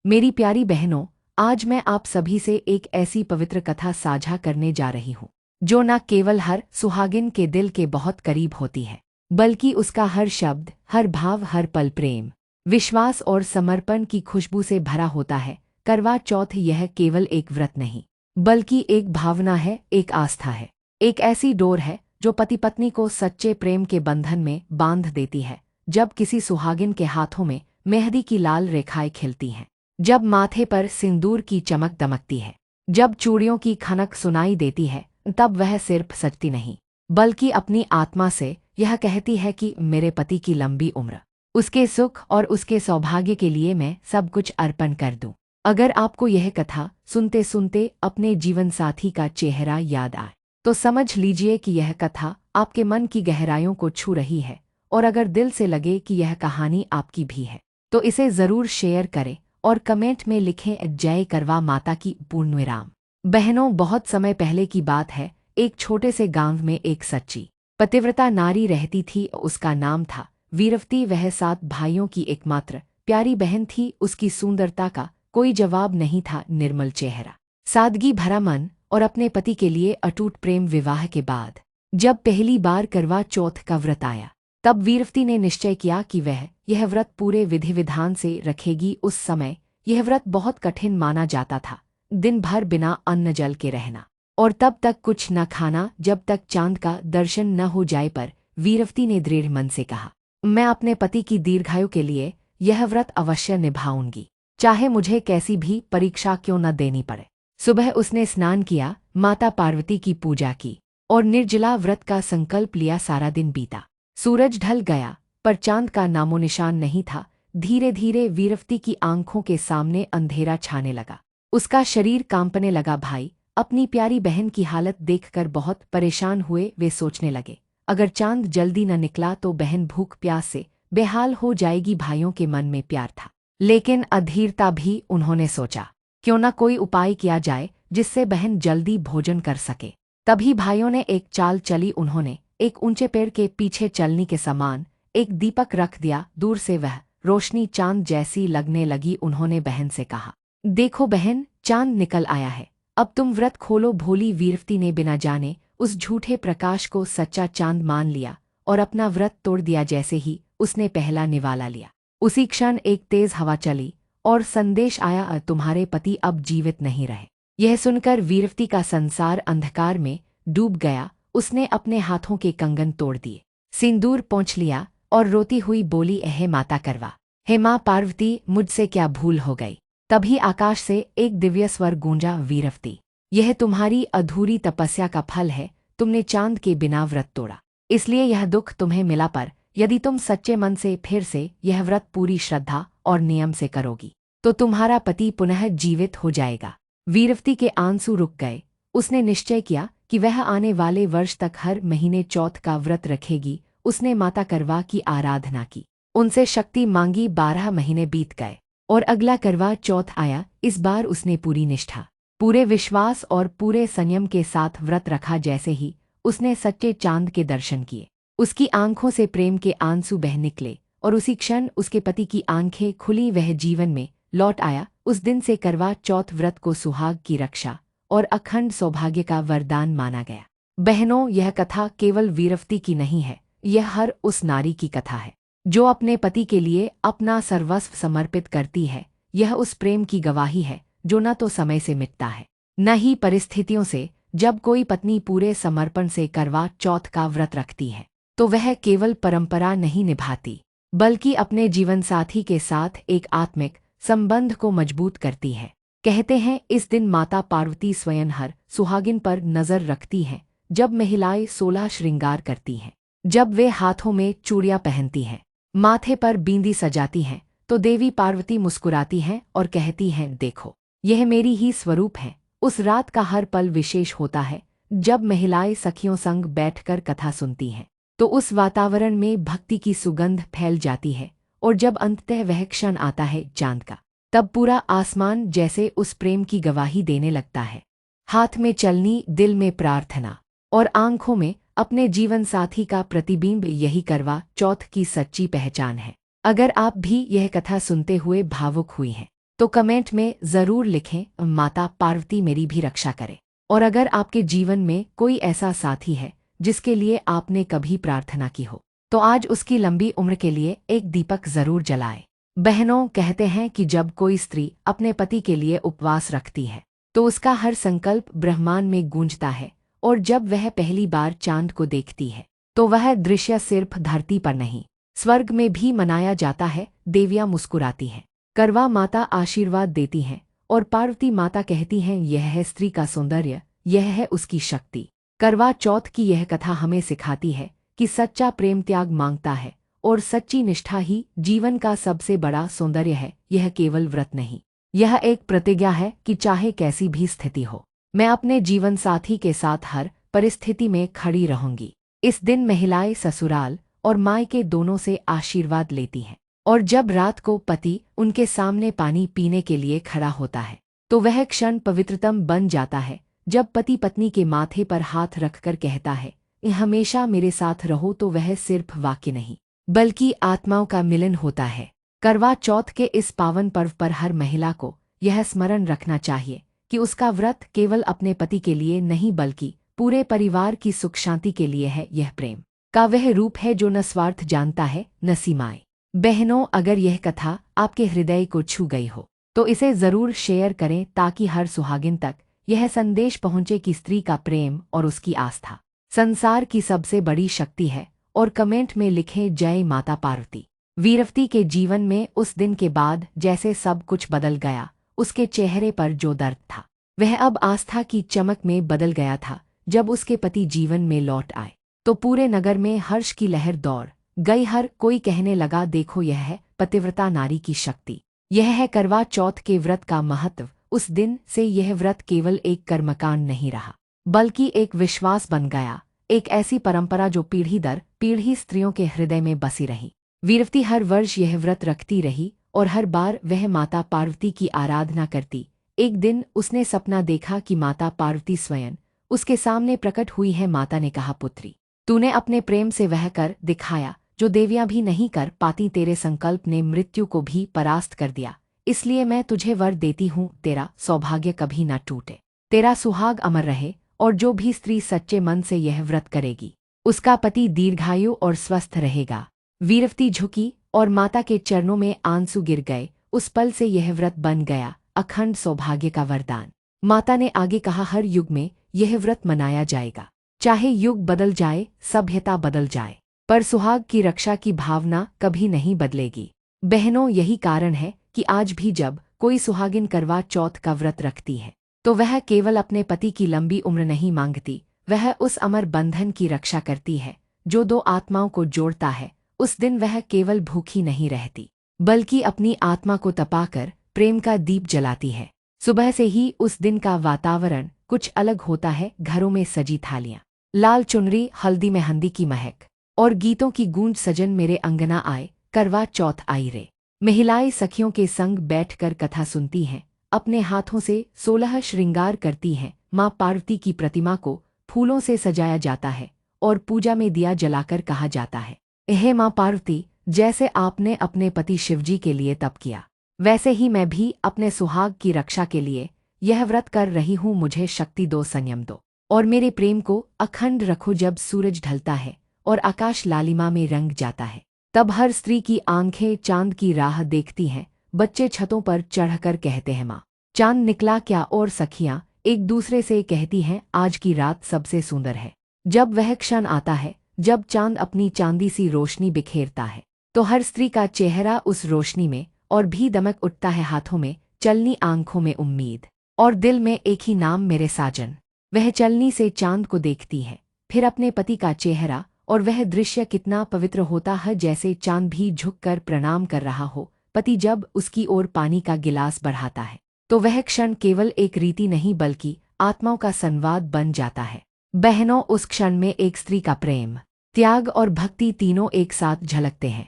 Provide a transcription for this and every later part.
मेरी प्यारी बहनों, आज मैं आप सभी से एक ऐसी पवित्र कथा साझा करने जा रही हूँ जो न केवल हर सुहागिन के दिल के बहुत करीब होती है, बल्कि उसका हर शब्द, हर भाव, हर पल प्रेम, विश्वास और समर्पण की खुशबू से भरा होता है। करवा चौथ यह केवल एक व्रत नहीं, बल्कि एक भावना है, एक आस्था है, एक ऐसी डोर है जो पति पत्नी को सच्चे प्रेम के बंधन में बांध देती है। जब किसी सुहागिन के हाथों में मेहंदी की लाल रेखाएं खिलती हैं, जब माथे पर सिंदूर की चमक दमकती है, जब चूड़ियों की खनक सुनाई देती है, तब वह सिर्फ सजती नहीं, बल्कि अपनी आत्मा से यह कहती है कि मेरे पति की लंबी उम्र, उसके सुख और उसके सौभाग्य के लिए मैं सब कुछ अर्पण कर दूं। अगर आपको यह कथा सुनते सुनते अपने जीवन साथी का चेहरा याद आए, तो समझ लीजिए कि यह कथा आपके मन की गहराइयों को छू रही है। और अगर दिल से लगे कि यह कहानी आपकी भी है, तो इसे ज़रूर शेयर करें और कमेंट में लिखें जय करवा माता की पूर्ण विराम। बहनों, बहुत समय पहले की बात है। एक छोटे से गांव में एक सच्ची पतिव्रता नारी रहती थी। उसका नाम था वीरवती। वह 7 भाइयों की एकमात्र प्यारी बहन थी। उसकी सुंदरता का कोई जवाब नहीं था। निर्मल चेहरा, सादगी भरा मन और अपने पति के लिए अटूट प्रेम। विवाह के बाद जब पहली बार करवा चौथ का व्रत आया, तब वीरवती ने निश्चय किया कि वह यह व्रत पूरे विधि विधान से रखेगी। उस समय यह व्रत बहुत कठिन माना जाता था। दिन भर बिना अन्न जल के रहना और तब तक कुछ न खाना जब तक चांद का दर्शन न हो जाए। पर वीरवती ने दृढ़ मन से कहा, मैं अपने पति की दीर्घायु के लिए यह व्रत अवश्य निभाऊंगी, चाहे मुझे कैसी भी परीक्षा क्यों न देनी पड़े। सुबह उसने स्नान किया, माता पार्वती की पूजा की और निर्जला व्रत का संकल्प लिया। सारा दिन बीता, सूरज ढल गया, पर चांद का नामो निशान नहीं था। धीरे धीरे वीरवती की आंखों के सामने अंधेरा छाने लगा। उसका शरीर कांपने लगा। भाई अपनी प्यारी बहन की हालत देखकर बहुत परेशान हुए। वे सोचने लगे, अगर चांद जल्दी न निकला तो बहन भूख प्यास से बेहाल हो जाएगी। भाइयों के मन में प्यार था, लेकिन अधीरता भी। उन्होंने सोचा, क्यों न कोई उपाय किया जाए जिससे बहन जल्दी भोजन कर सके। तभी भाइयों ने एक चाल चली। उन्होंने एक ऊंचे पेड़ के पीछे चलनी के समान एक दीपक रख दिया। दूर से वह रोशनी चांद जैसी लगने लगी। उन्होंने बहन से कहा, देखो बहन, चांद निकल आया है, अब तुम व्रत खोलो। भोली वीरवती ने बिना जाने उस झूठे प्रकाश को सच्चा चांद मान लिया और अपना व्रत तोड़ दिया। जैसे ही उसने पहला निवाला लिया, उसी क्षण एक तेज हवा चली और संदेश आया, तुम्हारे पति अब जीवित नहीं रहे। यह सुनकर वीरवती का संसार अंधकार में डूब गया। उसने अपने हाथों के कंगन तोड़ दिए, सिंदूर पोंछ लिया और रोती हुई बोली, हे माता करवा, हे माँ पार्वती, मुझसे क्या भूल हो गई। तभी आकाश से एक दिव्य स्वर गूंजा, वीरवती, यह तुम्हारी अधूरी तपस्या का फल है। तुमने चांद के बिना व्रत तोड़ा, इसलिए यह दुख तुम्हें मिला। पर यदि तुम सच्चे मन से फिर से यह व्रत पूरी श्रद्धा और नियम से करोगी, तो तुम्हारा पति पुनः जीवित हो जाएगा। वीरवती के आंसू रुक गए। उसने निश्चय किया कि वह आने वाले वर्ष तक हर महीने चौथ का व्रत रखेगी। उसने माता करवा की आराधना की, उनसे शक्ति मांगी। 12 महीने बीत गए और अगला करवा चौथ आया। इस बार उसने पूरी निष्ठा, पूरे विश्वास और पूरे संयम के साथ व्रत रखा। जैसे ही उसने सच्चे चांद के दर्शन किए, उसकी आंखों से प्रेम के आंसू बह निकले और उसी क्षण उसके पति की आंखें खुली। वह जीवन में लौट आया। उस दिन से करवा चौथ व्रत को सुहाग की रक्षा और अखंड सौभाग्य का वरदान माना गया। बहनों, यह कथा केवल वीरवती की नहीं है, यह हर उस नारी की कथा है जो अपने पति के लिए अपना सर्वस्व समर्पित करती है। यह उस प्रेम की गवाही है जो न तो समय से मिटता है, न ही परिस्थितियों से। जब कोई पत्नी पूरे समर्पण से करवा चौथ का व्रत रखती है, तो वह केवल परंपरा नहीं निभाती, बल्कि अपने जीवनसाथी के साथ एक आत्मिक संबंध को मजबूत करती है। कहते हैं, इस दिन माता पार्वती स्वयं हर सुहागिन पर नजर रखती हैं। जब महिलाएं 16 श्रृंगार करती हैं, जब वे हाथों में चूड़ियां पहनती हैं, माथे पर बिंदी सजाती हैं, तो देवी पार्वती मुस्कुराती हैं और कहती हैं, देखो, यह मेरी ही स्वरूप है। उस रात का हर पल विशेष होता है। जब महिलाएं सखियों संग बैठकर कथा सुनती हैं, तो उस वातावरण में भक्ति की सुगंध फैल जाती है। और जब अंततः वह क्षण आता है चांद का, तब पूरा आसमान जैसे उस प्रेम की गवाही देने लगता है। हाथ में चलनी, दिल में प्रार्थना और आंखों में अपने जीवन साथी का प्रतिबिंब, यही करवा चौथ की सच्ची पहचान है। अगर आप भी यह कथा सुनते हुए भावुक हुई हैं, तो कमेंट में ज़रूर लिखें, माता पार्वती मेरी भी रक्षा करे। और अगर आपके जीवन में कोई ऐसा साथी है जिसके लिए आपने कभी प्रार्थना की हो, तो आज उसकी लंबी उम्र के लिए एक दीपक जरूर जलाए। बहनों, कहते हैं कि जब कोई स्त्री अपने पति के लिए उपवास रखती है तो उसका हर संकल्प ब्रह्मांड में गूंजता है, और जब वह पहली बार चांद को देखती है तो वह दृश्य सिर्फ धरती पर नहीं, स्वर्ग में भी मनाया जाता है। देवियां मुस्कुराती हैं, करवा माता आशीर्वाद देती हैं, और पार्वती माता कहती हैं, यह है स्त्री का सौंदर्य, यह है उसकी शक्ति। करवा चौथ की यह कथा हमें सिखाती है कि सच्चा प्रेम त्याग मांगता है, और सच्ची निष्ठा ही जीवन का सबसे बड़ा सौंदर्य है। यह केवल व्रत नहीं, यह एक प्रतिज्ञा है कि चाहे कैसी भी स्थिति हो, मैं अपने जीवन साथी के साथ हर परिस्थिति में खड़ी रहूंगी। इस दिन महिलाएं ससुराल और मायके दोनों से आशीर्वाद लेती हैं, और जब रात को पति उनके सामने पानी पीने के लिए खड़ा होता है तो वह क्षण पवित्रतम बन जाता है। जब पति पत्नी के माथे पर हाथ रखकर कहता है, हमेशा मेरे साथ रहो, तो वह सिर्फ वाक्य नहीं बल्कि आत्माओं का मिलन होता है। करवा चौथ के इस पावन पर्व पर हर महिला को यह स्मरण रखना चाहिए कि उसका व्रत केवल अपने पति के लिए नहीं बल्कि पूरे परिवार की सुख शांति के लिए है। यह प्रेम का वह रूप है जो न स्वार्थ जानता है न सीमाएं। बहनों, अगर यह कथा आपके हृदय को छू गई हो तो इसे ज़रूर शेयर करें ताकि हर सुहागिन तक यह संदेश पहुंचे कि स्त्री का प्रेम और उसकी आस्था संसार की सबसे बड़ी शक्ति है। और कमेंट में लिखें, जय माता पार्वती। वीरवती के जीवन में उस दिन के बाद जैसे सब कुछ बदल गया। उसके चेहरे पर जो दर्द था वह अब आस्था की चमक में बदल गया था। जब उसके पति जीवन में लौट आए तो पूरे नगर में हर्ष की लहर दौड़ गई। हर कोई कहने लगा, देखो यह है पतिव्रता नारी की शक्ति, यह है करवा चौथ के व्रत का महत्व। उस दिन से यह व्रत केवल एक कर्मकांड नहीं रहा बल्कि एक विश्वास बन गया, एक ऐसी परंपरा जो पीढ़ी दर पीढ़ी स्त्रियों के हृदय में बसी रही। वीरवती हर वर्ष यह व्रत रखती रही और हर बार वह माता पार्वती की आराधना करती। एक दिन उसने सपना देखा कि माता पार्वती स्वयं उसके सामने प्रकट हुई है। माता ने कहा, पुत्री, तूने अपने प्रेम से वह कर दिखाया जो देवियां भी नहीं कर पाती। तेरे संकल्प ने मृत्यु को भी परास्त कर दिया, इसलिए मैं तुझे वर देती हूँ, तेरा सौभाग्य कभी न टूटे, तेरा सुहाग अमर रहे। और जो भी स्त्री सच्चे मन से यह व्रत करेगी उसका पति दीर्घायु और स्वस्थ रहेगा। वीरवती झुकी और माता के चरणों में आंसू गिर गए। उस पल से यह व्रत बन गया अखंड सौभाग्य का वरदान। माता ने आगे कहा, हर युग में यह व्रत मनाया जाएगा, चाहे युग बदल जाए, सभ्यता बदल जाए, पर सुहाग की रक्षा की भावना कभी नहीं बदलेगी। बहनों, यही कारण है कि आज भी जब कोई सुहागिन करवा चौथ का व्रत रखती है तो वह केवल अपने पति की लंबी उम्र नहीं मांगती, वह उस अमर बंधन की रक्षा करती है जो दो आत्माओं को जोड़ता है। उस दिन वह केवल भूखी नहीं रहती बल्कि अपनी आत्मा को तपाकर प्रेम का दीप जलाती है। सुबह से ही उस दिन का वातावरण कुछ अलग होता है। घरों में सजी थालियां, लाल चुनरी, हल्दी मेहंदी की महक और गीतों की गूंज। सजन मेरे अंगना आए, करवा चौथ आई रे। महिलाएं सखियों के संग बैठकर कथा सुनती हैं, अपने हाथों से 16 श्रृंगार करती हैं। माँ पार्वती की प्रतिमा को फूलों से सजाया जाता है और पूजा में दिया जलाकर कहा जाता है, हे माँ पार्वती, जैसे आपने अपने पति शिवजी के लिए तप किया वैसे ही मैं भी अपने सुहाग की रक्षा के लिए यह व्रत कर रही हूँ। मुझे शक्ति दो, संयम दो और मेरे प्रेम को अखंड रखो। जब सूरज ढलता है और आकाश लालिमा में रंग जाता है तब हर स्त्री की आंखें चांद की राह देखती हैं। बच्चे छतों पर चढ़कर कहते हैं, माँ चांद निकला क्या? और सखियां एक दूसरे से कहती हैं, आज की रात सबसे सुंदर है। जब वह क्षण आता है जब चांद अपनी चांदी सी रोशनी बिखेरता है तो हर स्त्री का चेहरा उस रोशनी में और भी दमक उठता है। हाथों में चलनी, आंखों में उम्मीद और दिल में एक ही नाम, मेरे साजन। वह चलनी से चांद को देखती है, फिर अपने पति का चेहरा, और वह दृश्य कितना पवित्र होता है, जैसे चांद भी झुककर प्रणाम कर रहा हो। पति जब उसकी ओर पानी का गिलास बढ़ाता है तो वह क्षण केवल एक रीति नहीं बल्कि आत्माओं का संवाद बन जाता है। बहनों, उस क्षण में एक स्त्री का प्रेम, त्याग और भक्ति तीनों एक साथ झलकते हैं।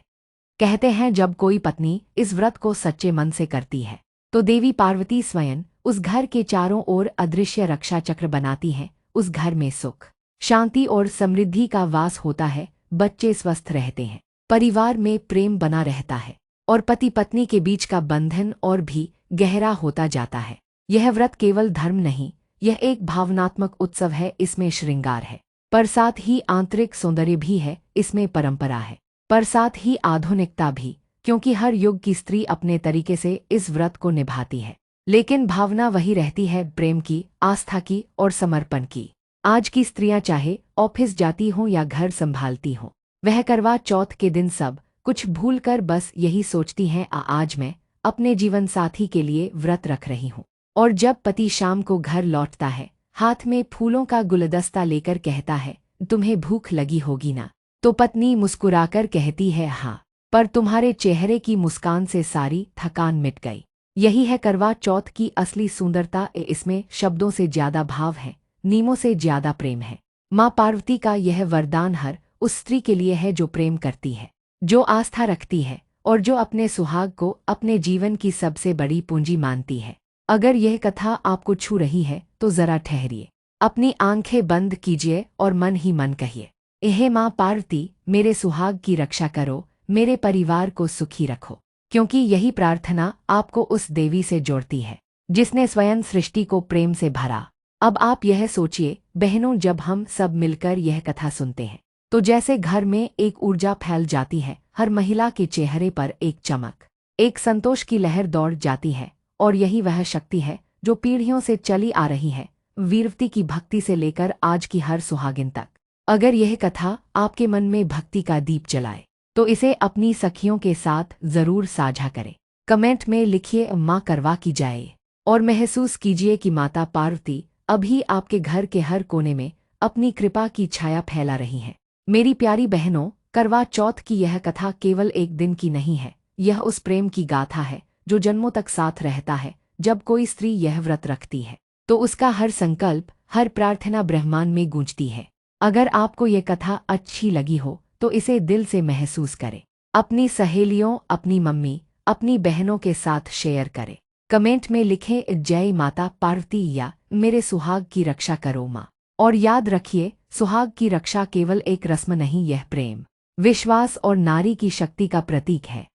कहते हैं, जब कोई पत्नी इस व्रत को सच्चे मन से करती है तो देवी पार्वती स्वयं उस घर के चारों ओर अदृश्य रक्षा चक्र बनाती हैं। उस घर में सुख, शांति और समृद्धि का वास होता है। बच्चे स्वस्थ रहते हैं, परिवार में प्रेम बना रहता है और पति पत्नी के बीच का बंधन और भी गहरा होता जाता है। यह व्रत केवल धर्म नहीं, यह एक भावनात्मक उत्सव है। इसमें श्रृंगार है, पर साथ ही आंतरिक सौंदर्य भी है। इसमें परंपरा है, पर साथ ही आधुनिकता भी, क्योंकि हर युग की स्त्री अपने तरीके से इस व्रत को निभाती है, लेकिन भावना वही रहती है, प्रेम की, आस्था की और समर्पण की। आज की स्त्रियां चाहे ऑफिस जाती हों या घर संभालती हों, वह करवा चौथ के दिन सब कुछ भूलकर बस यही सोचती हैं, आज मैं अपने जीवन साथी के लिए व्रत रख रही हूँ। और जब पति शाम को घर लौटता है, हाथ में फूलों का गुलदस्ता लेकर कहता है, तुम्हें भूख लगी होगी ना, तो पत्नी मुस्कुराकर कहती है, हाँ, पर तुम्हारे चेहरे की मुस्कान से सारी थकान मिट गई। यही है करवा चौथ की असली सुंदरता। इसमें शब्दों से ज्यादा भाव है, नियमों से ज्यादा प्रेम है। माँ पार्वती का यह वरदान हर उस स्त्री के लिए है जो प्रेम करती है, जो आस्था रखती है और जो अपने सुहाग को अपने जीवन की सबसे बड़ी पूंजी मानती है। अगर यह कथा आपको छू रही है तो जरा ठहरिए, अपनी आंखें बंद कीजिए और मन ही मन कहिए, हे माँ पार्वती, मेरे सुहाग की रक्षा करो, मेरे परिवार को सुखी रखो। क्योंकि यही प्रार्थना आपको उस देवी से जोड़ती है जिसने स्वयं सृष्टि को प्रेम से भरा। अब आप यह सोचिए बहनों, जब हम सब मिलकर यह कथा सुनते हैं तो जैसे घर में एक ऊर्जा फैल जाती है, हर महिला के चेहरे पर एक चमक, एक संतोष की लहर दौड़ जाती है। और यही वह शक्ति है जो पीढ़ियों से चली आ रही है, वीरवती की भक्ति से लेकर आज की हर सुहागिन तक। अगर यह कथा आपके मन में भक्ति का दीप जलाए तो इसे अपनी सखियों के साथ जरूर साझा करें। कमेंट में लिखिए माँ करवा की जाए और महसूस कीजिए कि माता पार्वती अभी आपके घर के हर कोने में अपनी कृपा की छाया फैला रही हैं। मेरी प्यारी बहनों, करवा चौथ की यह कथा केवल एक दिन की नहीं है, यह उस प्रेम की गाथा है जो जन्मों तक साथ रहता है। जब कोई स्त्री यह व्रत रखती है तो उसका हर संकल्प, हर प्रार्थना ब्रह्मांड में गूंजती है। अगर आपको ये कथा अच्छी लगी हो तो इसे दिल से महसूस करें, अपनी सहेलियों, अपनी मम्मी, अपनी बहनों के साथ शेयर करें। कमेंट में लिखें जय माता पार्वती या मेरे सुहाग की रक्षा करो माँ। और याद रखिए, सुहाग की रक्षा केवल एक रस्म नहीं, यह प्रेम, विश्वास और नारी की शक्ति का प्रतीक है।